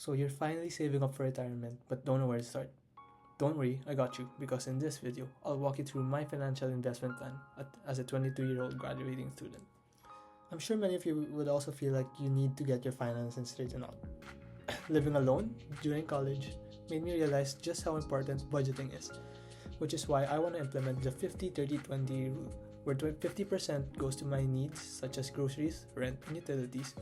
So you're finally saving up for retirement, but don't know where to start. Don't worry, I got you, because in this video, I'll walk you through my financial investment plan as a 22-year-old graduating student. I'm sure many of you would also feel like you need to get your finances straightened out. Living alone during college made me realize just how important budgeting is, which is why I want to implement the 50-30-20 rule, where 50% goes to my needs such as groceries, rent, and utilities,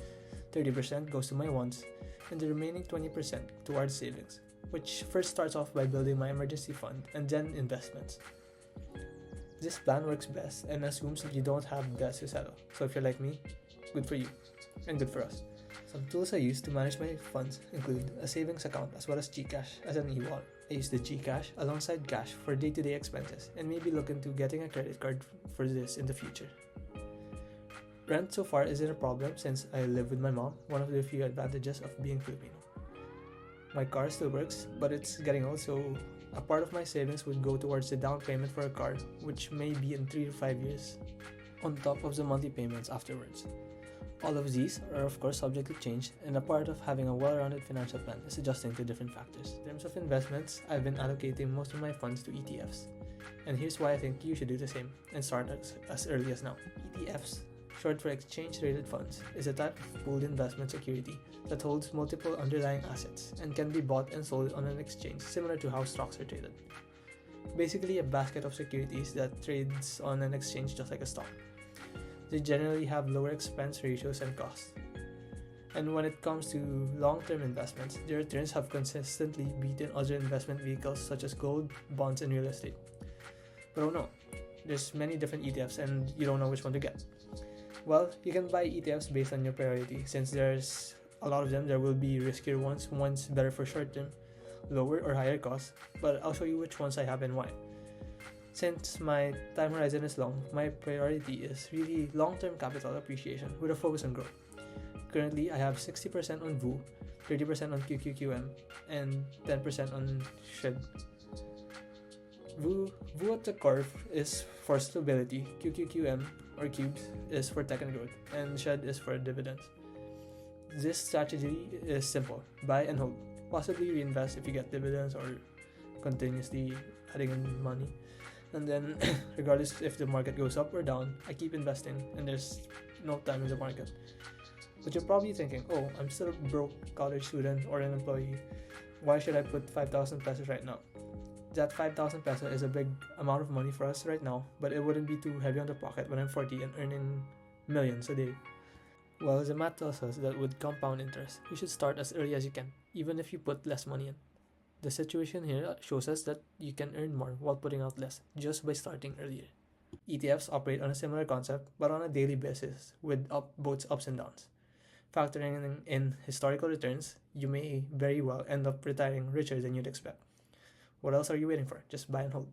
30% goes to my wants, and the remaining 20% towards savings, which first starts off by building my emergency fund and then investments. This plan works best and assumes that you don't have debts to settle, so if you're like me, good for you, and good for us. Some tools I use to manage my funds include a savings account as well as Gcash as an e-wallet. I use the Gcash alongside cash for day-to-day expenses and maybe look into getting a credit card for this in the future. Rent so far isn't a problem since I live with my mom, one of the few advantages of being Filipino. My car still works, but it's getting old, so a part of my savings would go towards the down payment for a car, which may be in 3 to 5 years, on top of the monthly payments afterwards. All of these are of course subject to change, and a part of having a well-rounded financial plan is adjusting to different factors. In terms of investments, I've been allocating most of my funds to ETFs, and here's why I think you should do the same and start as early as now. ETFs, short for exchange-traded funds, is a type of pooled investment security that holds multiple underlying assets and can be bought and sold on an exchange similar to how stocks are traded. Basically a basket of securities that trades on an exchange just like a stock. They generally have lower expense ratios and costs. And when it comes to long-term investments, their returns have consistently beaten other investment vehicles such as gold, bonds, and real estate. But oh no, there's many different ETFs and you don't know which one to get. Well, you can buy ETFs based on your priority. Since there's a lot of them, there will be riskier ones better for short-term, lower or higher costs, but I'll show you which ones I have and why. Since my time horizon is long, my priority is really long-term capital appreciation with a focus on growth. Currently, I have 60% on VU, 30% on QQQM, and 10% on SHIB. VU at the core is for stability, QQQM or cubes is for tech and growth, and SHIB is for dividends. This strategy is simple: buy and hold, possibly reinvest if you get dividends or continuously adding in money. And then regardless if the market goes up or down, I keep investing and there's no time in the market. But you're probably thinking, oh, I'm still a broke college student or an employee. Why should I put 5,000 pesos right now? That 5,000 pesos is a big amount of money for us right now, but it wouldn't be too heavy on the pocket when I'm 40 and earning millions a day. Well, the math tells us that with compound interest, you should start as early as you can, even if you put less money in. The situation here shows us that you can earn more while putting out less just by starting earlier. ETFs operate on a similar concept but on a daily basis with both ups and downs. Factoring in historical returns, you may very well end up retiring richer than you'd expect. What else are you waiting for? Just buy and hold.